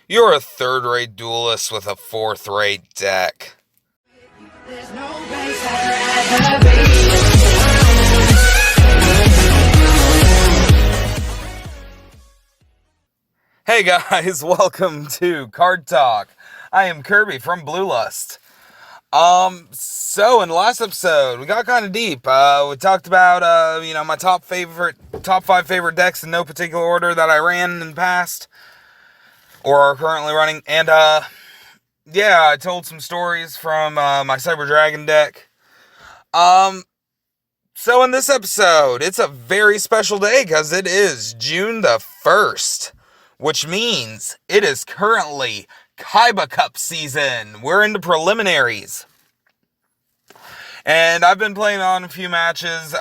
You're a third-rate duelist with a fourth-rate deck. Hey guys, welcome to Card Talk. I am Kirby from Blue Lust. So in the last episode, we got kind of deep. We talked about, my top 5 favorite decks in no particular order that I ran in the past, or are currently running. And, I told some stories from, my Cyber Dragon deck. So in this episode, it's a very special day because it is June the 1st, which means it is currently Kaiba Cup season. We're into preliminaries. And I've been playing on a few matches,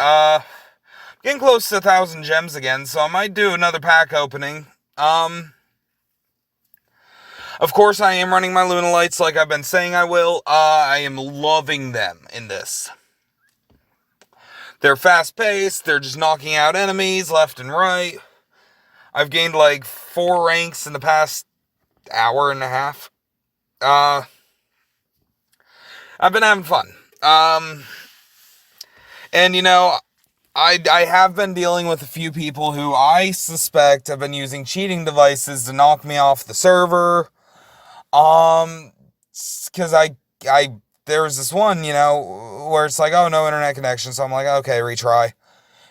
getting close to 1,000 gems again, so I might do another pack opening. Of course, I am running my Luna Lights like I've been saying I will. I am loving them in this. They're fast-paced, they're just knocking out enemies left and right. I've gained like 4 ranks in the past hour and a half. I've been having fun. And I have been dealing with a few people who I suspect have been using cheating devices to knock me off the server. Because there was this one, where it's like, oh, no internet connection, so I'm like, okay, retry.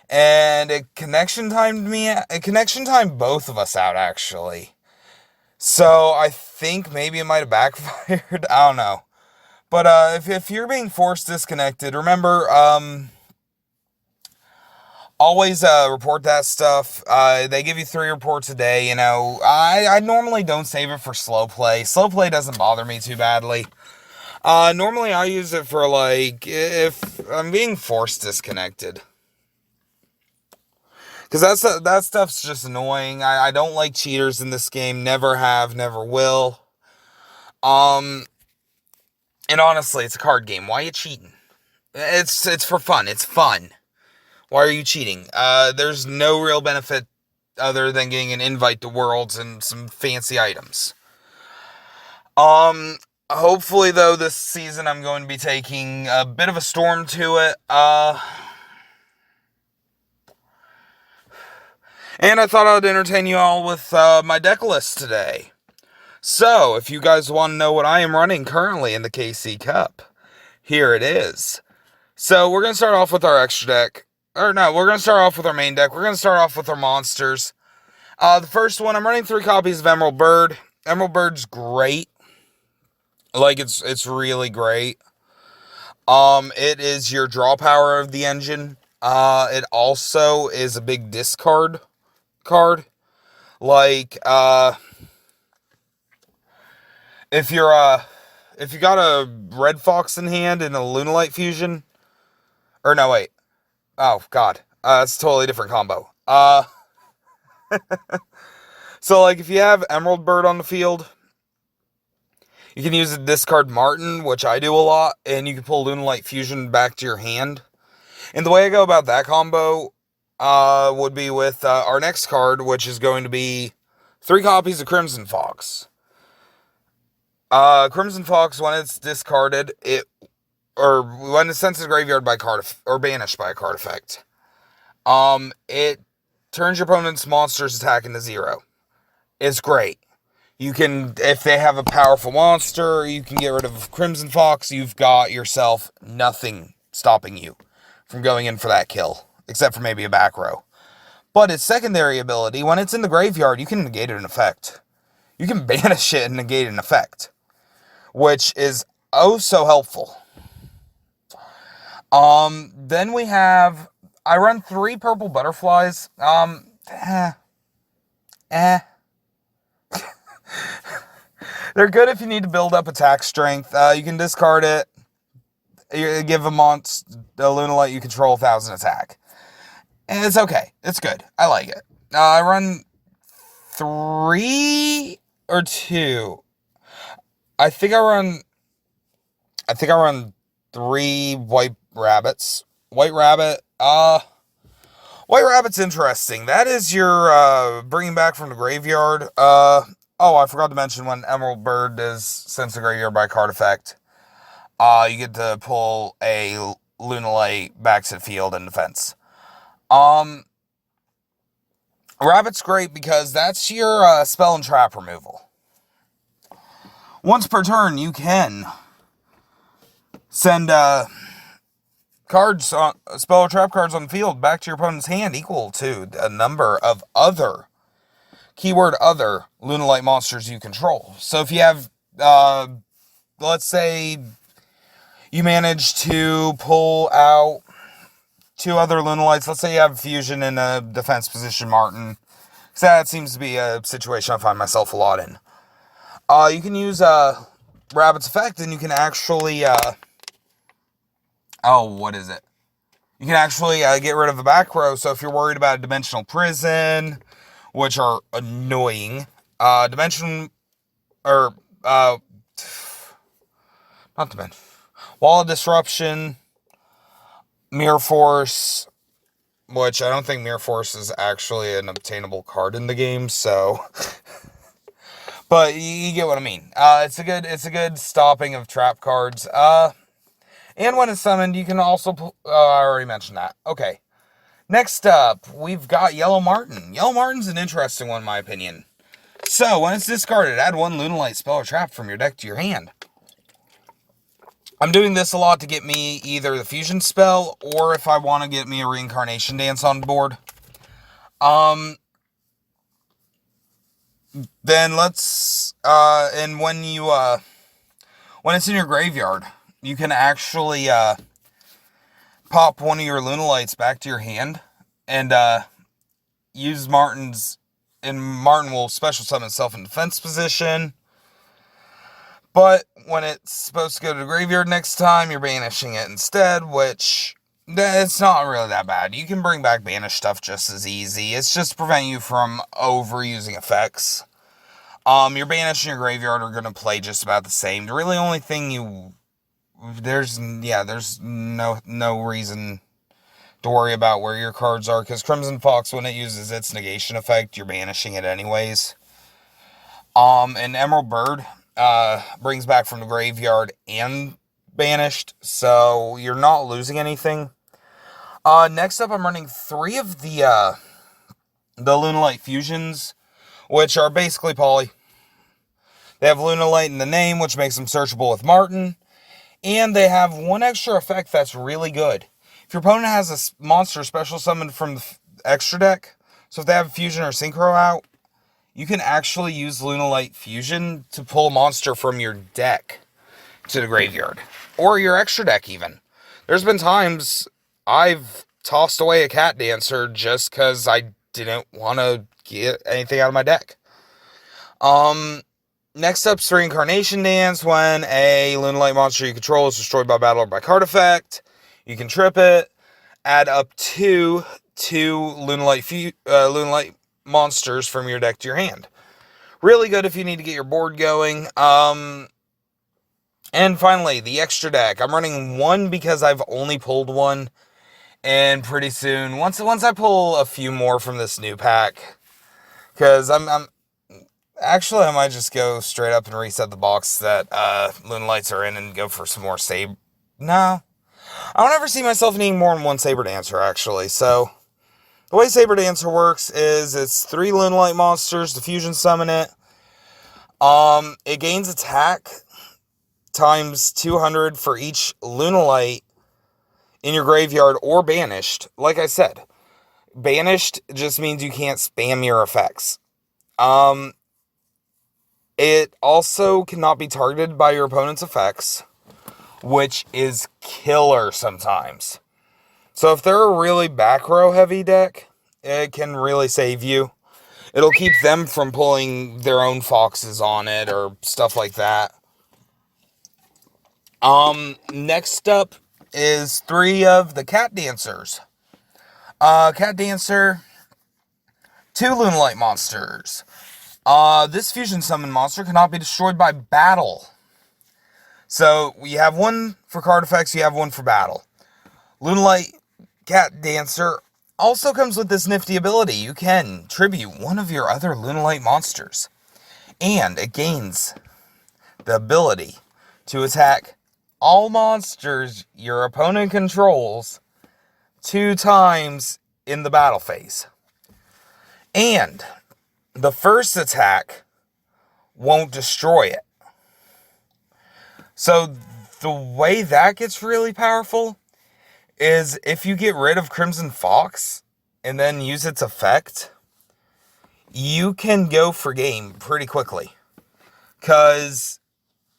And it connection timed both of us out, actually. So I think maybe it might have backfired. I don't know. But if you're being forced disconnected, remember, always report that stuff. They give you 3 reports a day. I normally don't save it for slow play. Slow play doesn't bother me too badly. Normally I use it for, if I'm being forced disconnected. Because that stuff's just annoying. I don't like cheaters in this game. Never have, never will. And honestly, it's a card game. Why are you cheating? It's for fun. It's fun. Why are you cheating? There's no real benefit other than getting an invite to Worlds and some fancy items. Hopefully, though, this season I'm going to be taking a bit of a storm to it. And I thought I'd entertain you all with my deck list today. So, if you guys want to know what I am running currently in the KC Cup, here it is. So, we're going to start off with our extra deck. Or no, we're going to start off with our main deck. We're going to start off with our monsters. The first one, I'm running 3 copies of Emerald Bird. Emerald Bird's great. It's really great. It is your draw power of the engine. It also is a big discard card. If you got a Red Fox in hand and a Lunalight Fusion, or no, wait. Oh, God. It's a totally different combo. So, if you have Emerald Bird on the field, you can use a discard Martin, which I do a lot, and you can pull Lunalight Fusion back to your hand. And the way I go about that combo would be with our next card, which is going to be 3 copies of Crimson Fox. Crimson Fox, when it's discarded, when it's sent to the graveyard by card, or banished by a card effect, it turns your opponent's monster's attack into 0. It's great. You can, if they have a powerful monster, you can get rid of Crimson Fox. You've got yourself nothing stopping you from going in for that kill, except for maybe a back row. But its secondary ability, when it's in the graveyard, you can negate an effect. You can banish it and negate an effect, which is oh so helpful. Then we have, I run 3 purple butterflies. They're good if you need to build up attack strength. You can discard it. You give a Lunalight you control 1,000 attack. And it's okay. It's good. I like it. I run 3 or 2. I think I run 3 white rabbits. White Rabbit's interesting. That is your bringing back from the graveyard. Oh, I forgot to mention when Emerald Bird is sent to the graveyard by card effect, you get to pull a Lunalight back to the field in defense. Rabbit's great because that's your spell and trap removal. Once per turn, you can send cards on spell or trap cards on the field back to your opponent's hand equal to a number of other, keyword other, Lunalight monsters you control. So if you have, let's say you manage to pull out 2 other Lunalights. Let's say you have Fusion in a defense position, Martin. So that seems to be a situation I find myself a lot in. You can use Rabbit's effect, and you can actually, what is it? You can actually get rid of a back row. So if you're worried about a Dimensional Prison, which are annoying, not Dimension, Wall of Disruption, Mirror Force, which I don't think Mirror Force is actually an obtainable card in the game, so but you get what I mean. It's a good stopping of trap cards. And when it's summoned, you can also I already mentioned that. Okay. Next up, we've got Yellow Martin. Yellow Martin's an interesting one in my opinion. So, when it's discarded, add 1 Lunalight spell or trap from your deck to your hand. I'm doing this a lot to get me either the Fusion spell, or if I want to get me a Reincarnation Dance on board. Then let's, and when it's in your graveyard, you can actually, pop one of your Lunalights back to your hand, and, use Martin's, and Martin will special summon itself in defense position. But when it's supposed to go to the graveyard next time, you're banishing it instead, which, it's not really that bad. You can bring back banished stuff just as easy. It's just to prevent you from overusing effects. Your banish and your graveyard are going to play just about the same. The really only thing there's no reason to worry about where your cards are, because Crimson Fox, when it uses its negation effect, you're banishing it anyways. And Emerald Bird brings back from the graveyard and banished, so you're not losing anything. Next up, I'm running 3 of the Lunalight Fusions, which are basically poly. They have Lunalight in the name, which makes them searchable with Martin, and they have one extra effect that's really good. If your opponent has a monster special summoned from the extra deck, so if they have Fusion or Synchro out, you can actually use Lunalight Fusion to pull a monster from your deck to the graveyard. Or your extra deck, even. There's been times I've tossed away a Cat Dancer just because I didn't want to get anything out of my deck. Next up's Reincarnation Dance. When a Lunalight monster you control is destroyed by battle or by card effect, you can trip it. Add up to 2 Lunalight monsters from your deck to your hand. Really good if you need to get your board going. And finally, the extra deck. I'm running 1 because I've only pulled 1. And pretty soon, once I pull a few more from this new pack, because actually, I might just go straight up and reset the box that Lunalights are in and go for some more Saber. No. I don't ever see myself needing more than 1 Saber Dancer, actually. So, the way Saber Dancer works is it's 3 Lunalight monsters to Fusion summon it. It gains attack times 200 for each Lunalight in your graveyard or banished. Like I said, banished just means you can't spam your effects. It also cannot be targeted by your opponent's effects, which is killer sometimes. So if they're a really back row heavy deck, it can really save you. It'll keep them from pulling their own foxes on it or stuff like that. Next up is 3 of the Cat Dancers. Cat Dancer, 2 Lunalight monsters. This Fusion Summon monster cannot be destroyed by battle. So, you have 1 for card effects, you have 1 for battle. Lunalight Cat Dancer also comes with this nifty ability. You can tribute 1 of your other Lunalight monsters. And it gains the ability to attack all monsters your opponent controls 2 times in the battle phase. And the first attack won't destroy it. So the way that gets really powerful is if you get rid of Crimson Fox and then use its effect, you can go for game pretty quickly. Because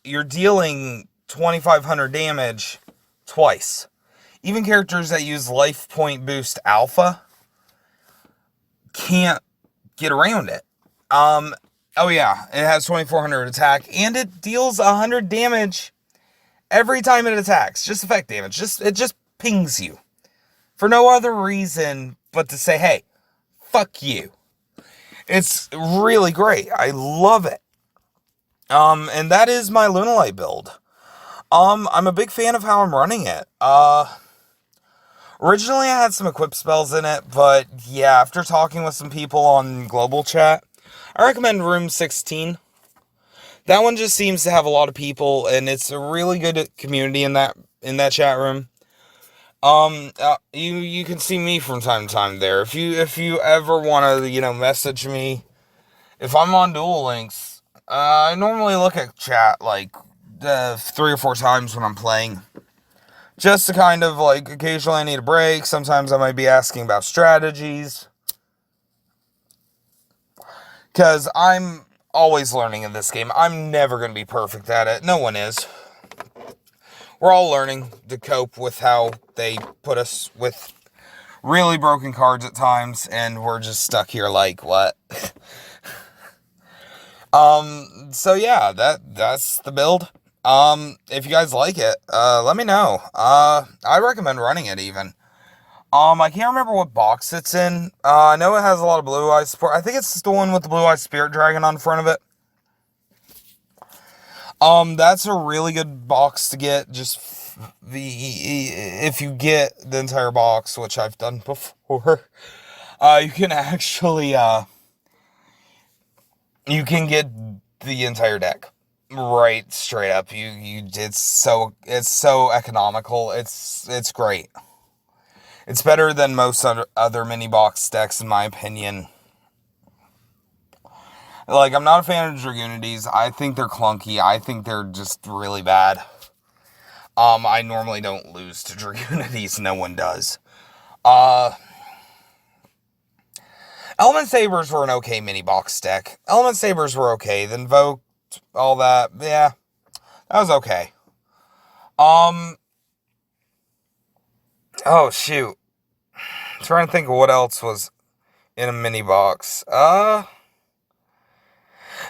you're dealing 2,500 damage twice. Even characters that use Life Point Boost Alpha can't get around it. Oh yeah, it has 2,400 attack, and it deals 100 damage every time it attacks. Just effect damage. It just pings you. For no other reason but to say, hey, fuck you. It's really great. I love it. And that is my Lunalite build. I'm a big fan of how I'm running it. Originally I had some equip spells in it, but yeah, after talking with some people on global chat, I recommend Room 16. That one just seems to have a lot of people, and it's a really good community in that chat room. You can see me from time to time there. If you ever want to, message me, if I'm on Duel Links, I normally look at chat like 3 or 4 times when I'm playing. Just to kind of occasionally I need a break. Sometimes I might be asking about strategies. Because I'm always learning in this game. I'm never going to be perfect at it. No one is. We're all learning to cope with how they put us with really broken cards at times, and we're just stuck here like, what? So yeah, that's the build. If you guys like it, let me know. I recommend running it even. I can't remember what box it's in. I know it has a lot of Blue Eye support. I think it's the one with the Blue Eye Spirit Dragon on front of it. That's a really good box to get. Just if you get the entire box, which I've done before, you can actually, you can get the entire deck right straight up. It's so economical. It's great. It's better than most other mini box decks, in my opinion. I'm not a fan of Dragoonities. I think they're clunky. I think they're just really bad. I normally don't lose to Dragoonities. No one does. Element Sabers were an okay mini box deck. Element Sabers were okay. Then Invoked, all that. Yeah, that was okay. Oh, shoot. I'm trying to think of what else was in a mini box.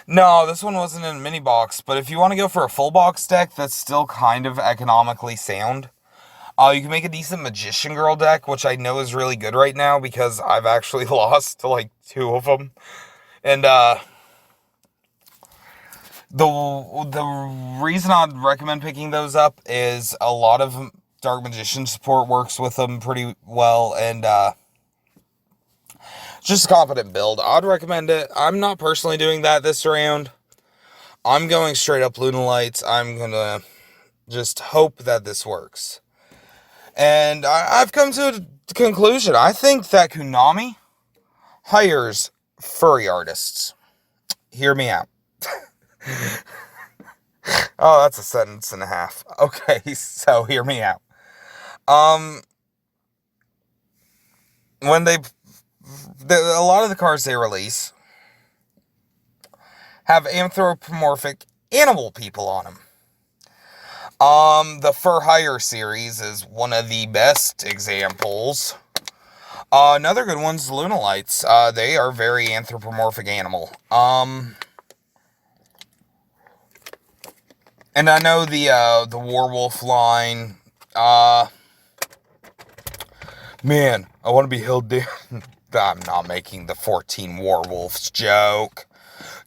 No, this one wasn't in a mini box, but if you want to go for a full box deck that's still kind of economically sound, you can make a decent Magician Girl deck, which I know is really good right now because I've actually lost to 2 of them. And the reason I'd recommend picking those up is a lot of Dark Magician support works with them pretty well, and just a confident build. I'd recommend it. I'm not personally doing that this round. I'm going straight up Lunalites. I'm gonna just hope that this works. And I've come to a conclusion. I think that Konami hires furry artists. Hear me out. Oh, that's a sentence and a half. Okay, so hear me out. When a lot of the cards they release have anthropomorphic animal people on them. The Fur Hire series is one of the best examples. Another good one's Lunalites. They are very anthropomorphic animal. And I know the Werewolf line. Man, I want to be held down. I'm not making the 14 Werewolves joke.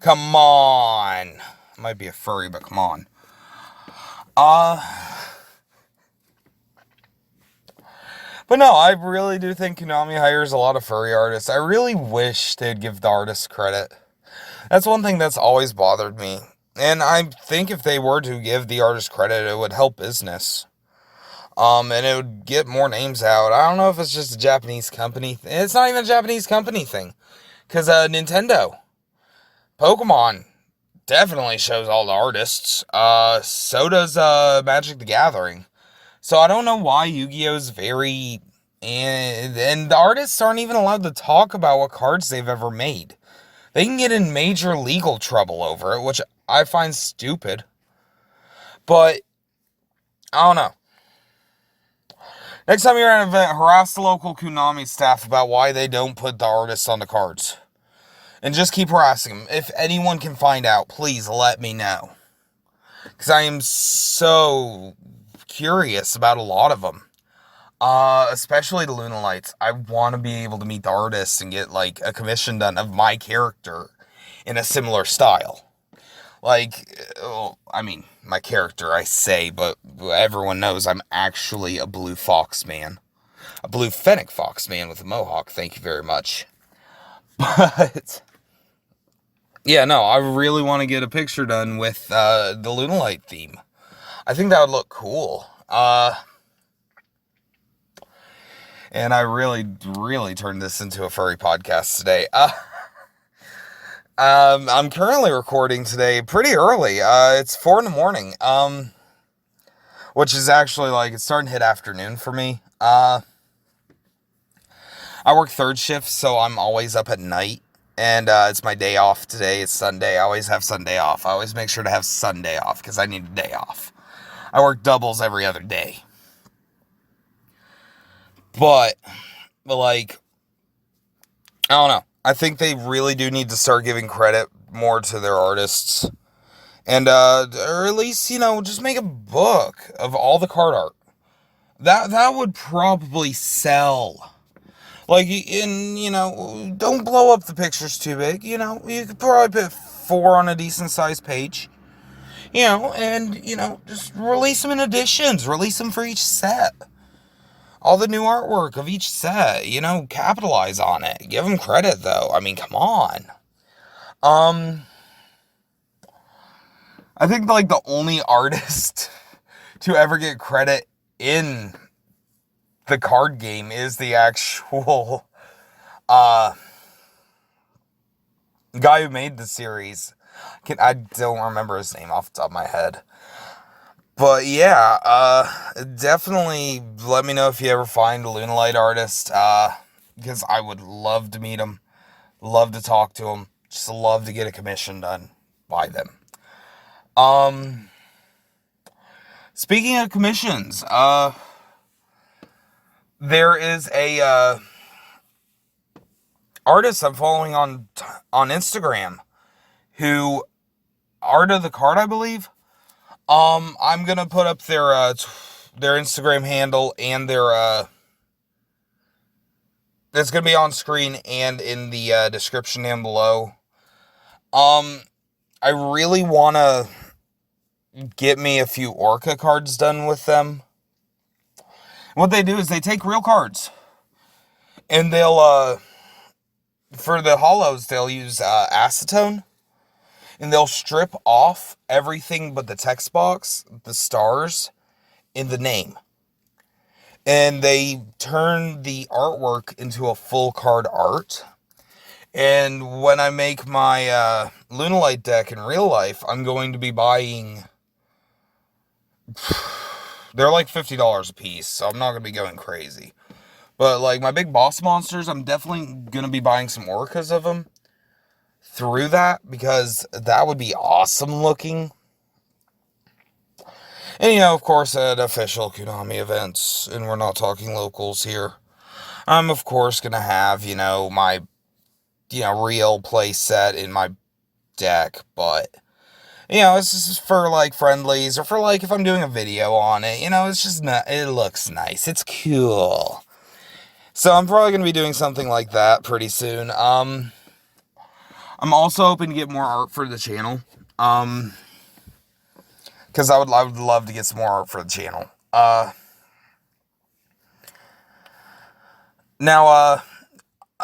Come on. Might be a furry, but come on. But no, I really do think Konami hires a lot of furry artists. I really wish they'd give the artists credit. That's one thing that's always bothered me. And I think if they were to give the artist credit, it would help business. And it would get more names out. I don't know if it's just a Japanese company. It's not even a Japanese company thing. Because Nintendo, Pokemon definitely shows all the artists. So does Magic the Gathering. So I don't know why Yu-Gi-Oh's very... And the artists aren't even allowed to talk about what cards they've ever made. They can get in major legal trouble over it, which I find stupid. But, I don't know. Next time you're at an event, harass the local Konami staff about why they don't put the artists on the cards. And just keep harassing them. If anyone can find out, please let me know. Because I am so curious about a lot of them. Especially the Luna Lights. I want to be able to meet the artists and get, like, a commission done of my character in a similar style. Like, I mean, my character, I say, but everyone knows I'm actually a blue fox man. A blue fennec fox man with a mohawk, thank you very much. But, yeah, no, I really want to get a picture done with the Lunalight theme. I think that would look cool. And I really turned this into a furry podcast today. I'm currently recording today pretty early. It's 4 in the morning. Which is actually, like, it's starting to hit afternoon for me. I work third shift, so I'm always up at night. And, it's my day off today. It's Sunday. I always have Sunday off. I always make sure to have Sunday off, because I need a day off. I work doubles every other day. But, like, I don't know. I think they really do need to start giving credit more to their artists. And, or at least, just make a book of all the card art. That would probably sell. Like, and, don't blow up the pictures too big, you could probably put 4 on a decent sized page. And, just release them in editions. Release them for each set. All the new artwork of each set, capitalize on it. Give them credit, though. I mean, come on. I think, like, the only artist to ever get credit in the card game is the actual, guy who made the series. I don't remember his name off the top of my head. But yeah, definitely let me know if you ever find a Lunalight artist, because I would love to meet him, love to talk to him, just love to get a commission done by them. Speaking of commissions, there is a, artist I'm following on Instagram who, Art of the Card, I believe. I'm gonna put up their Instagram handle and their, it's gonna be on screen and in the, description down below. I really wanna get me a few Orca cards done with them. What they do is they take real cards, and they'll, for the holos, they'll use, acetone. And they'll strip off everything but the text box, the stars, and the name. And they turn the artwork into a full card art. And when I make my Lunalight deck in real life, I'm going to be buying... They're like $50 a piece, so I'm not going to be going crazy. But like my big boss monsters, I'm definitely going to be buying some Orcas of them through that, because that would be awesome looking. And of course, at official Konami events, and we're not talking locals here, I'm of course gonna have, my, real play set in my deck, but, it's just for, like, friendlies, or for, like, if I'm doing a video on it, it's just, it looks nice, it's cool. So I'm probably gonna be doing something like that pretty soon. I'm also hoping to get more art for the channel, because I would love to get some more art for the channel. Now,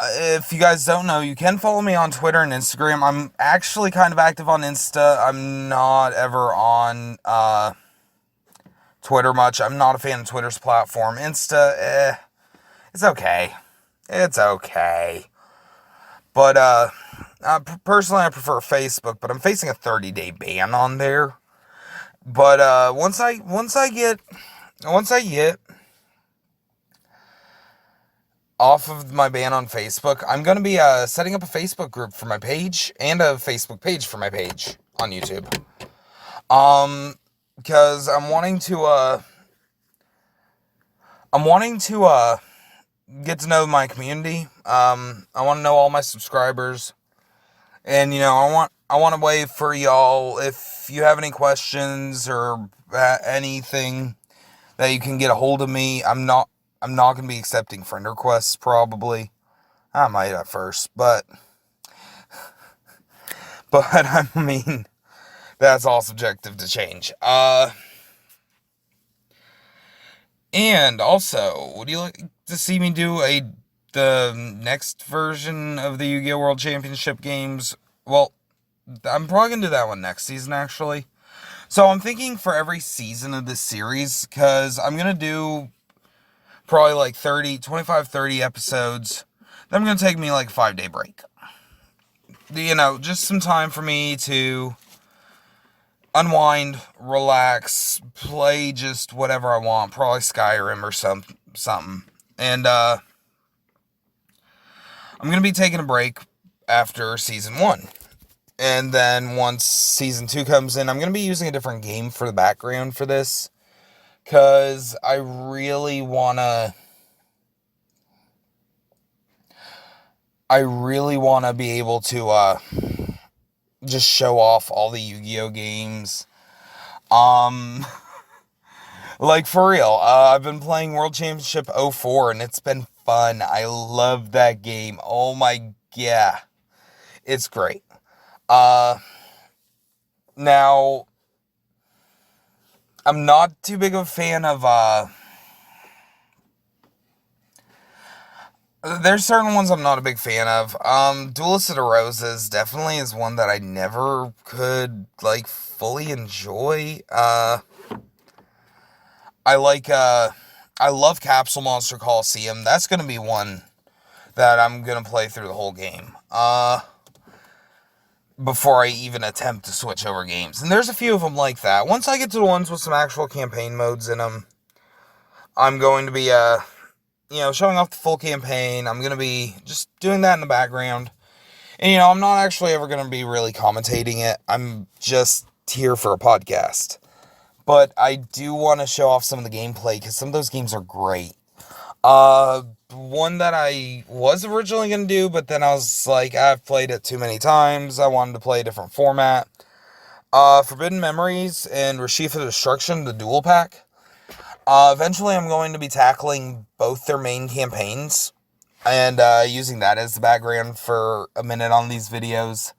if you guys don't know, you can follow me on Twitter and Instagram. I'm actually kind of active on Insta. I'm not ever on Twitter much. I'm not a fan of Twitter's platform. Insta, it's okay. It's okay. But personally, I prefer Facebook. But I'm facing a 30-day ban on there. But once I get off of my ban on Facebook, I'm going to be setting up a Facebook group for my page and a Facebook page for my page on YouTube. Because I'm wanting to get to know my community. I want to know all my subscribers, and I want a way for y'all, if you have any questions or anything, that you can get a hold of me. I'm not going to be accepting friend requests, probably. I might at first, but I mean, that's all subjective to change. And also, would you like to see me do the next version of the Yu-Gi-Oh! World Championship games? Well, I'm probably going to do that one next season, actually. So I'm thinking for every season of this series, because I'm going to do probably like 30 episodes. Then I'm going to take me like a 5-day break. Just some time for me to unwind, relax, play just whatever I want, probably Skyrim or something. And I'm going to be taking a break after Season 1. And then once Season 2 comes in, I'm going to be using a different game for the background for this. Because I really want to be able to just show off all the Yu-Gi-Oh! Games. Like, for real, I've been playing World Championship 04, and it's been fun. I love that game. Oh my, yeah. It's great. Now, I'm not too big of a fan of, there's certain ones I'm not a big fan of. Duelist of the Roses definitely is one that I never could, like, fully enjoy. I love Capsule Monster Coliseum. That's gonna be one that I'm gonna play through the whole game. Before I even attempt to switch over games. And there's a few of them like that. Once I get to the ones with some actual campaign modes in them, I'm going to be, showing off the full campaign. I'm going to be just doing that in the background. And, I'm not actually ever going to be really commentating it. I'm just here for a podcast. But I do want to show off some of the gameplay, because some of those games are great. One that I was originally going to do, but then I was like, I've played it too many times. I wanted to play a different format. Forbidden Memories and Rashifa Destruction, the dual pack. Eventually I'm going to be tackling both their main campaigns and using that as the background for a minute on these videos.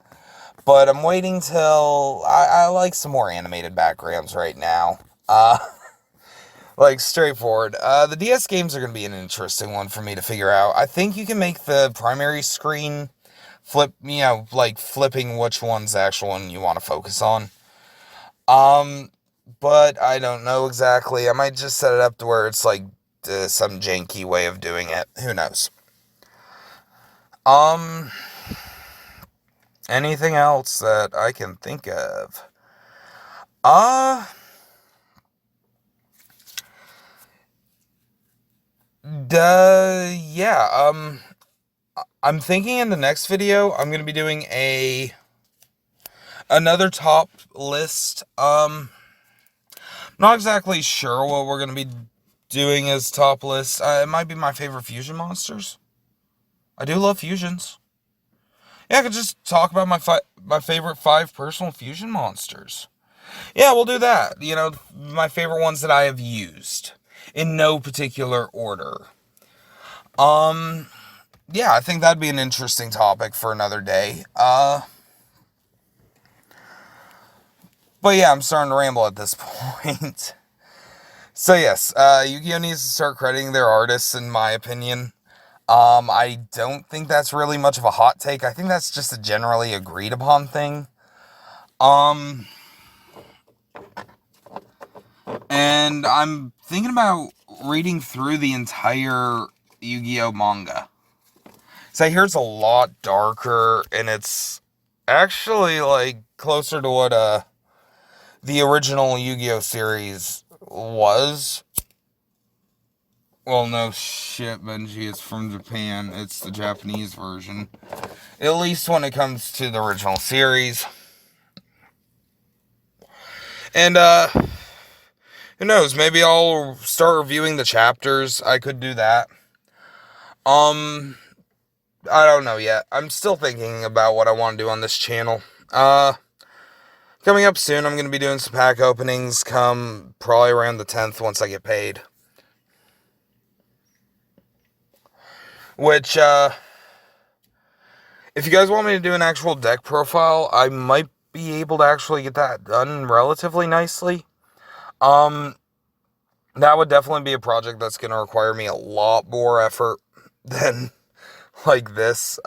But I'm waiting till I like some more animated backgrounds right now. Like, straightforward. The DS games are going to be an interesting one for me to figure out. I think you can make the primary screen flip, like flipping which one's the actual one you want to focus on. But I don't know exactly. I might just set it up to where it's like some janky way of doing it. Who knows? Anything else that I can think of? Yeah, I'm thinking in the next video, I'm going to be doing another top list. Not exactly sure what we're going to be doing as top list. It might be my favorite fusion monsters. I do love fusions. Yeah, I could just talk about my favorite 5 personal fusion monsters. Yeah, we'll do that. My favorite ones that I have used. In no particular order. Yeah, I think that'd be an interesting topic for another day. But yeah, I'm starting to ramble at this point. So yes, Yu-Gi-Oh! Needs to start crediting their artists, in my opinion. I don't think that's really much of a hot take. I think that's just a generally agreed upon thing. And I'm thinking about reading through the entire Yu-Gi-Oh manga. So I hear it's a lot darker, and it's actually, like, closer to what, the original Yu-Gi-Oh series was. Well, no shit, Benji, it's from Japan. It's the Japanese version. At least when it comes to the original series. And, who knows, maybe I'll start reviewing the chapters. I could do that. I don't know yet. I'm still thinking about what I want to do on this channel. Coming up soon, I'm going to be doing some pack openings come probably around the 10th once I get paid. Which, if you guys want me to do an actual deck profile, I might be able to actually get that done relatively nicely. That would definitely be a project that's going to require me a lot more effort than, like, this.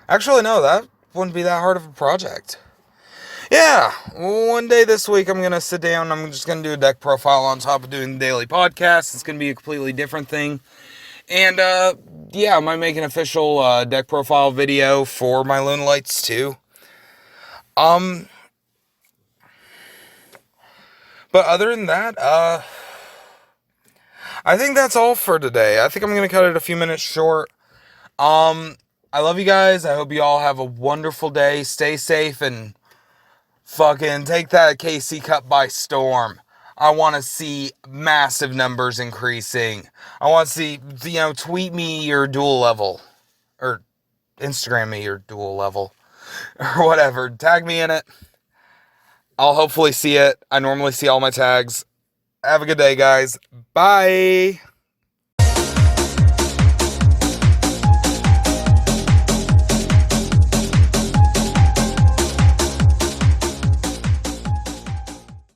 Actually, no, that wouldn't be that hard of a project. Yeah, one day this week I'm going to sit down, I'm just going to do a deck profile on top of doing the daily podcast. It's going to be a completely different thing. And, yeah, I might make an official, deck profile video for my Luna Lights, too. But other than that, I think that's all for today. I think I'm going to cut it a few minutes short. I love you guys. I hope you all have a wonderful day. Stay safe and fucking take that KC Cup by storm. I want to see massive numbers increasing. I want to see, tweet me your duel level. Or Instagram me your duel level. Or whatever. Tag me in it. I'll hopefully see it. I normally see all my tags. Have a good day, guys. Bye.